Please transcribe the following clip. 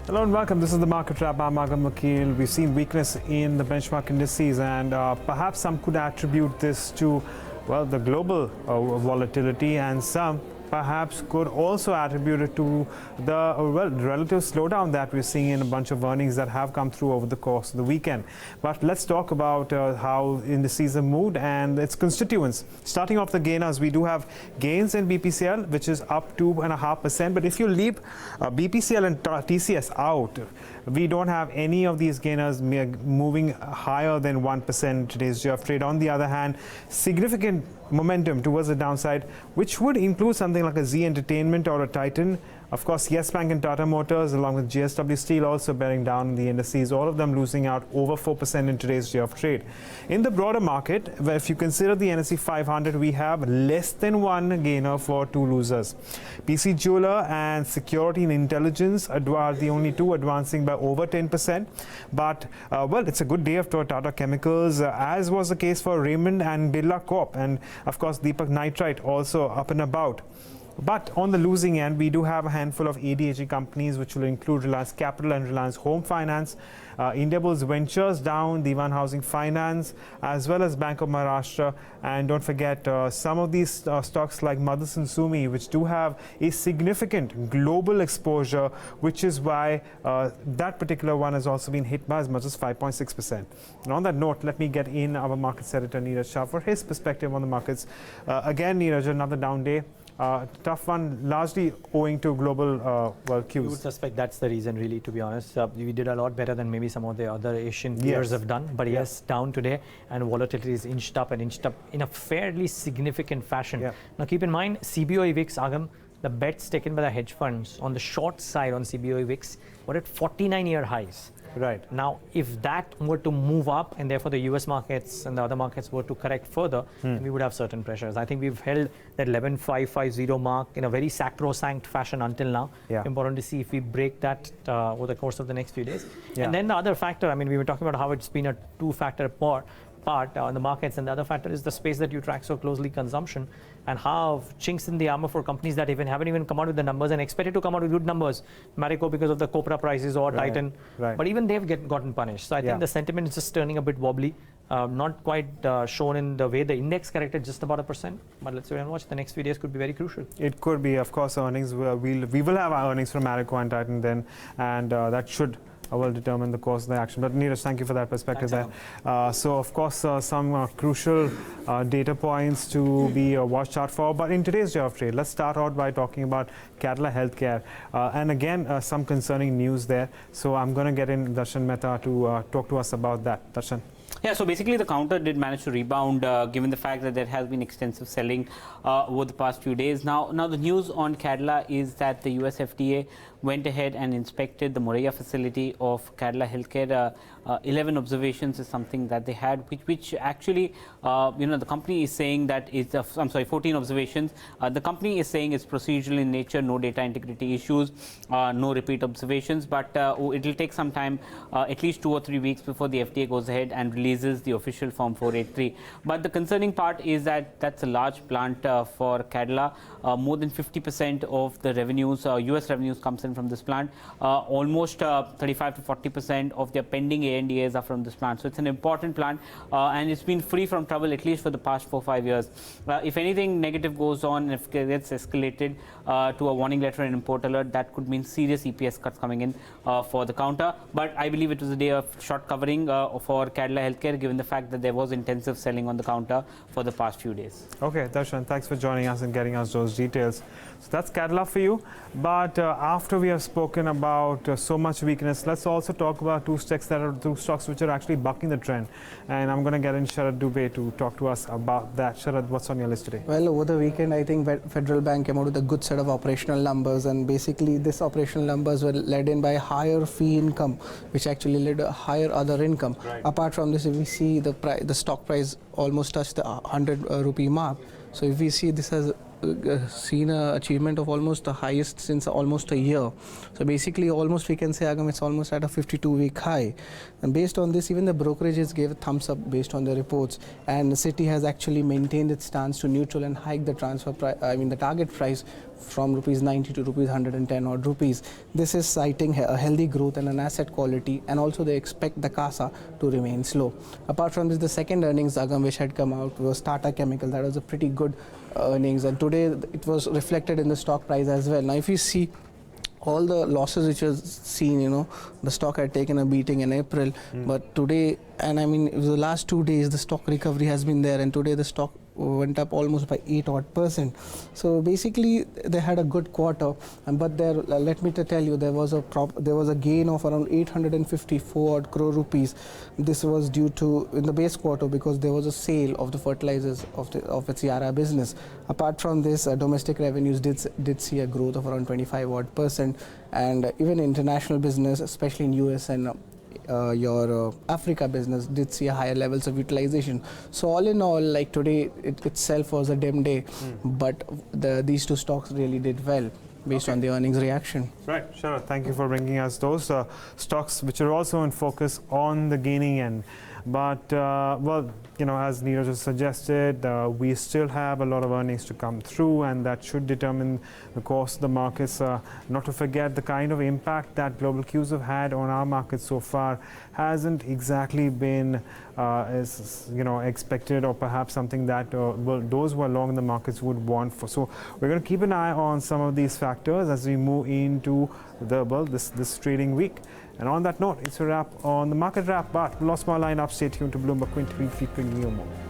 Hello and welcome. This is the Market Wrap. I'm Agam Vakil. We've seen weakness in the benchmark indices, and perhaps some could attribute this to, well, the global volatility, and some perhaps could also attribute it to the relative slowdown that we're seeing in a bunch of earnings that have come through over the course of the weekend. But let's talk about how indices have moved and its constituents. Starting off the gainers, we do have gains in BPCL, which is up 2.5%. But if you leave BPCL and TCS out, we don't have any of these gainers moving higher than 1% in today's day of trade. On the other hand, significant momentum towards the downside, which would include something like a Z Entertainment or a Titan. Of course, Yes Bank and Tata Motors, along with JSW Steel, also bearing down the indices, all of them losing out over 4% in today's day of trade. In the broader market, if you consider the NSE 500, we have less than one gainer for two losers. PC Jeweler and Security and Intelligence are the only two advancing by over 10%. But, well, it's a good day for Tata Chemicals, as was the case for Raymond and Birla Corp. And, of course, Deepak Nitrite also up and about. But on the losing end, we do have a handful of ADHD companies, which will include Reliance Capital and Reliance Home Finance, Indiabulls Ventures down, Diwan Housing Finance, as well as Bank of Maharashtra. And don't forget some of these stocks like Motherson Sumi, which do have a significant global exposure, which is why that particular one has also been hit by as much as 5.6%. And on that note, let me get in our markets editor, Neeraj Shah, for his perspective on the markets. Again, Neeraj, another down day. Tough one, largely owing to global cues. You would suspect that's the reason, really, to be honest. We did a lot better than maybe some of the other Asian peers have done. But yes, down today, and volatility is inched up in a fairly significant fashion. Now, keep in mind, CBOE VIX, Agam, the bets taken by the hedge funds on the short side on CBOE VIX were at 49-year highs. Right. Now, if that were to move up and therefore the US markets and the other markets were to correct further, then we would have certain pressures. I think we've held that 11,550 mark in a very sacrosanct fashion until now. Important to see if we break that over the course of the next few days. And then the other factor, I mean, we were talking about how it's been a two-factor part on the markets, and the other factor is the space that you track so closely, consumption, and how chinks in the armor for companies that haven't even come out with the numbers and expected to come out with good numbers. Marico because of the copra prices, or Titan, but even they've gotten punished. So I think the sentiment is just turning a bit wobbly, not quite shown in the way the index corrected just about 1%. But let's wait and watch. The next few days could be very crucial. It could be, of course, earnings. We will have our earnings from Marico and Titan then, and that should will determine the course of the action. But Neeraj, thank you for that perspective. Thanks, there. So, of course, some crucial data points to be watched out for. But in today's day of trade, let's start out by talking about Cadila Healthcare. And again, some concerning news there. So I'm going to get in Darshan Mehta to talk to us about that. Darshan. Yeah, so basically the counter did manage to rebound given the fact that there has been extensive selling over the past few days. Now the news on Cadila is that the US FDA went ahead and inspected the Moraiya facility of Cadila Healthcare. 11 observations is something that they had, which actually, the company is saying that it's, 14 observations. The company is saying it's procedural in nature, no data integrity issues, no repeat observations, but it will take some time, at least 2 or 3 weeks before the FDA goes ahead and releases the official Form 483. But the concerning part is that that's a large plant for Cadila. More than 50% of the revenues, US revenues, comes in from this plant. Almost 35 to 40% of their pending ANDAs are from this plant. So it's an important plant, and it's been free from trouble at least for the past 4-5 years. If anything negative goes on, if it gets escalated to a warning letter and import alert, that could mean serious EPS cuts coming in for the counter. But I believe it was a day of short covering for Cadila Healthcare, given the fact that there was intensive selling on the counter for the past few days. Okay, Darshan, thanks for joining us and getting us those details. So that's Cadila for you. But after we have spoken about so much weakness, let's also talk about two stocks which are actually bucking the trend. And I'm going to get in Sharad Dubey to talk to us about that. Sharad, what's on your list today? Well, over the weekend, I think Federal Bank came out with a good set of operational numbers, and basically these operational numbers were led in by higher fee income, which actually led to higher other income. Apart from this, if we see the stock price almost touched the 100 rupee mark. So if we see this as seen a achievement of almost the highest since almost a year. So basically, almost we can say, Agam, it's almost at a 52-week high. And based on this, even the brokerages gave a thumbs up based on the reports. And Citi has actually maintained its stance to neutral and hike the transfer price, the target price from rupees 90 to rupees 110 odd rupees. This is citing a healthy growth and an asset quality, and also they expect the CASA to remain slow. Apart from this, the second earnings, Agam, which had come out was Tata Chemical. That was a pretty good earnings, and today it was reflected in the stock price as well. Now if you see all the losses which was seen, the stock had taken a beating in April, but today, and it was the last 2 days, the stock recovery has been there, and today the stock went up almost by 8%. So basically they had a good quarter, but there, let me tell you, there was a gain of around 854 crore rupees. This was due to in the base quarter because there was a sale of the fertilizers of its Yara business. Apart from this, domestic revenues did see a growth of around 25%, and even international business, especially in US and your Africa business, did see higher levels of utilization. So all in all, like today it itself was a dim day, but these two stocks really did well based on the earnings reaction. Right, sure. Thank you for bringing us those stocks which are also in focus on the gaining end. But well, as Neeraj has suggested, we still have a lot of earnings to come through, and that should determine the course of the markets. Not to forget, the kind of impact that global cues have had on our markets so far hasn't exactly been as expected, or perhaps something that those who are long in the markets would want for. So we're going to keep an eye on some of these factors as we move into this trading week. And on that note, it's a wrap on the market wrap, but we'll lost my lineup. Stay tuned to Bloomberg 20 bringing you more.